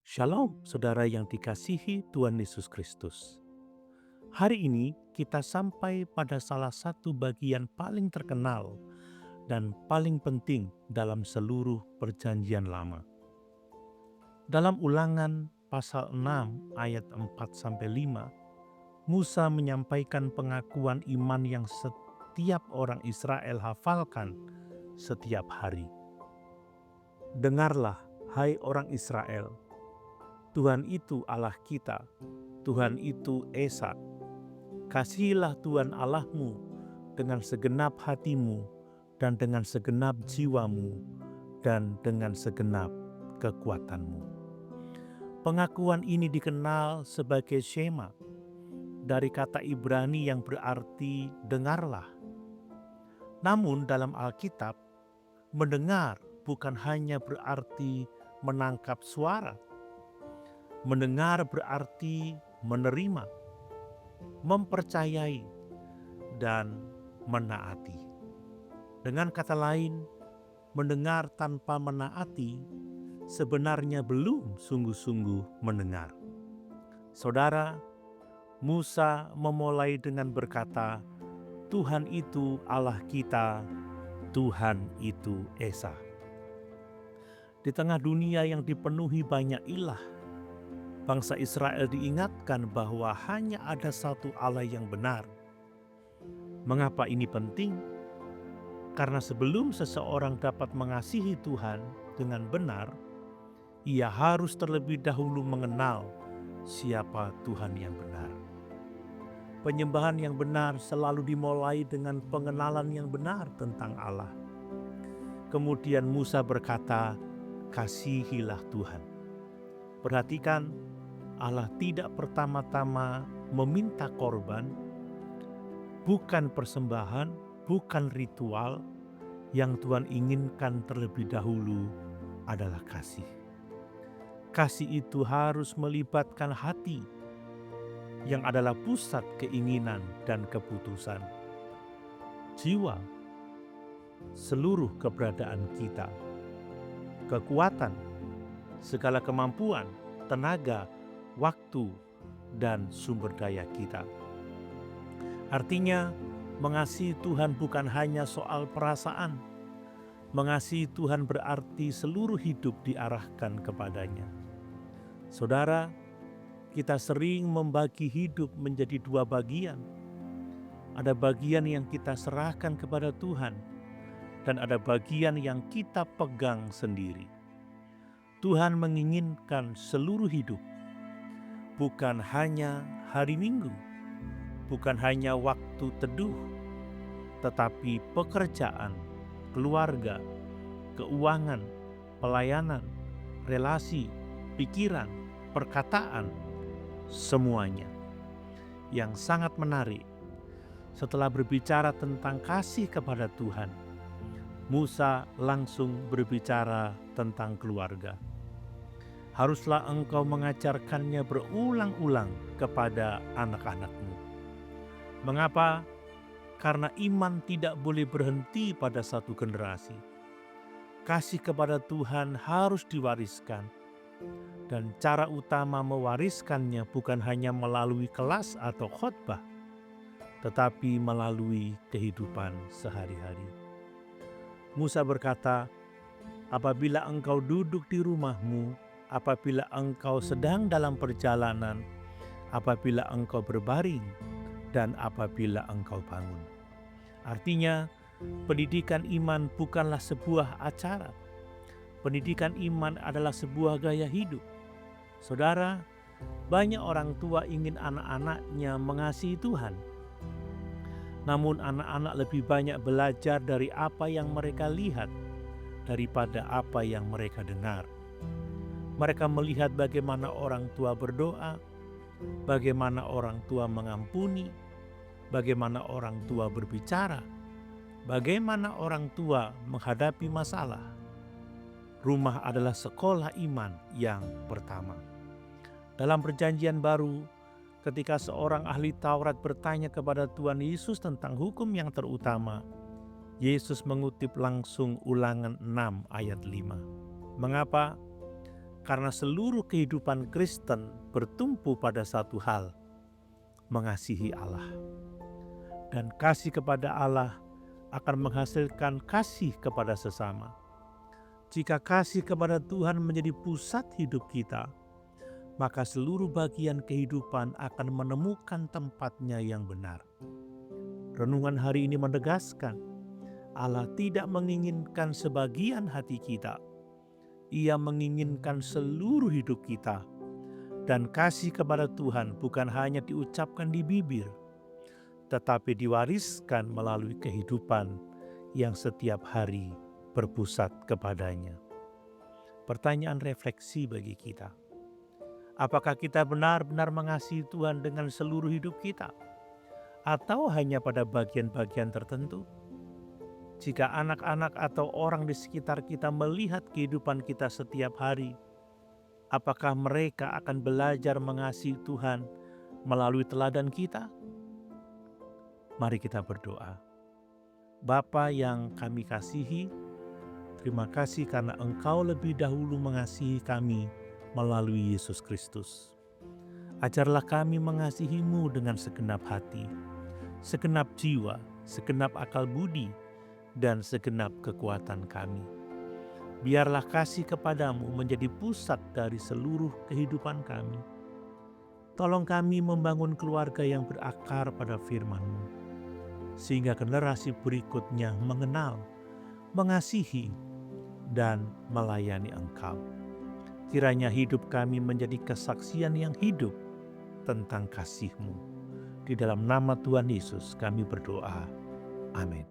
Shalom, saudara yang dikasihi Tuhan Yesus Kristus. Hari ini kita sampai pada salah satu bagian paling terkenal dan paling penting dalam seluruh Perjanjian Lama. Dalam Ulangan pasal 6 ayat 4-5, Musa menyampaikan pengakuan iman yang setiap orang Israel hafalkan setiap hari. Dengarlah, hai orang Israel, Tuhan itu Allah kita, Tuhan itu Esa. Kasihilah Tuhan Allahmu dengan segenap hatimu dan dengan segenap jiwamu dan dengan segenap kekuatanmu. Pengakuan ini dikenal sebagai Shema, dari kata Ibrani yang berarti dengarlah. Namun dalam Alkitab, mendengar bukan hanya berarti menangkap suara. Mendengar berarti menerima, mempercayai, dan menaati. Dengan kata lain, mendengar tanpa menaati sebenarnya belum sungguh-sungguh mendengar. Saudara, Musa memulai dengan berkata, Tuhan itu Allah kita, Tuhan itu Esa. Di tengah dunia yang dipenuhi banyak ilah, bangsa Israel diingatkan bahwa hanya ada satu Allah yang benar. Mengapa ini penting? Karena sebelum seseorang dapat mengasihi Tuhan dengan benar, ia harus terlebih dahulu mengenal siapa Tuhan yang benar. Penyembahan yang benar selalu dimulai dengan pengenalan yang benar tentang Allah. Kemudian Musa berkata, kasihilah Tuhan. Perhatikan, Allah tidak pertama-tama meminta korban, bukan persembahan, bukan ritual. Yang Tuhan inginkan terlebih dahulu adalah kasih. Kasih itu harus melibatkan hati, yang adalah pusat keinginan dan keputusan. Jiwa, seluruh keberadaan kita, kekuatan, segala kemampuan, tenaga, waktu, dan sumber daya kita. Artinya, mengasihi Tuhan bukan hanya soal perasaan. Mengasihi Tuhan berarti seluruh hidup diarahkan kepadanya. Saudara, kita sering membagi hidup menjadi dua bagian. Ada bagian yang kita serahkan kepada Tuhan, dan ada bagian yang kita pegang sendiri. Tuhan menginginkan seluruh hidup, bukan hanya hari Minggu, bukan hanya waktu teduh, tetapi pekerjaan, keluarga, keuangan, pelayanan, relasi, pikiran, perkataan, semuanya. Yang sangat menarik, setelah berbicara tentang kasih kepada Tuhan, Musa langsung berbicara tentang keluarga. Haruslah engkau mengajarkannya berulang-ulang kepada anak-anakmu. Mengapa? Karena iman tidak boleh berhenti pada satu generasi. Kasih kepada Tuhan harus diwariskan. Dan cara utama mewariskannya bukan hanya melalui kelas atau khotbah, tetapi melalui kehidupan sehari-hari. Musa berkata, apabila engkau duduk di rumahmu, apabila engkau sedang dalam perjalanan, apabila engkau berbaring, dan apabila engkau bangun. Artinya, pendidikan iman bukanlah sebuah acara. Pendidikan iman adalah sebuah gaya hidup. Saudara, banyak orang tua ingin anak-anaknya mengasihi Tuhan. Namun anak-anak lebih banyak belajar dari apa yang mereka lihat daripada apa yang mereka dengar. Mereka melihat bagaimana orang tua berdoa, bagaimana orang tua mengampuni, bagaimana orang tua berbicara, bagaimana orang tua menghadapi masalah. Rumah adalah sekolah iman yang pertama. Dalam Perjanjian Baru, ketika seorang ahli Taurat bertanya kepada Tuhan Yesus tentang hukum yang terutama, Yesus mengutip langsung Ulangan 6 ayat 5. Mengapa? Karena seluruh kehidupan Kristen bertumpu pada satu hal, mengasihi Allah. Dan kasih kepada Allah akan menghasilkan kasih kepada sesama. Jika kasih kepada Tuhan menjadi pusat hidup kita, maka seluruh bagian kehidupan akan menemukan tempatnya yang benar. Renungan hari ini menegaskan, Allah tidak menginginkan sebagian hati kita. Ia menginginkan seluruh hidup kita. Dan kasih kepada Tuhan bukan hanya diucapkan di bibir, tetapi diwariskan melalui kehidupan yang setiap hari berpusat kepadanya. Pertanyaan refleksi bagi kita. Apakah kita benar-benar mengasihi Tuhan dengan seluruh hidup kita? Atau hanya pada bagian-bagian tertentu? Jika anak-anak atau orang di sekitar kita melihat kehidupan kita setiap hari, apakah mereka akan belajar mengasihi Tuhan melalui teladan kita? Mari kita berdoa. Bapa yang kami kasihi, terima kasih karena Engkau lebih dahulu mengasihi kami melalui Yesus Kristus. Ajarlah kami mengasihi-Mu dengan segenap hati, segenap jiwa, segenap akal budi, dan segenap kekuatan kami. Biarlah kasih kepadamu menjadi pusat dari seluruh kehidupan kami. Tolong kami membangun keluarga yang berakar pada firman-Mu, sehingga generasi berikutnya mengenal, mengasihi, dan melayani Engkau. Kiranya hidup kami menjadi kesaksian yang hidup tentang kasih-Mu. Di dalam nama Tuhan Yesus kami berdoa. Amin.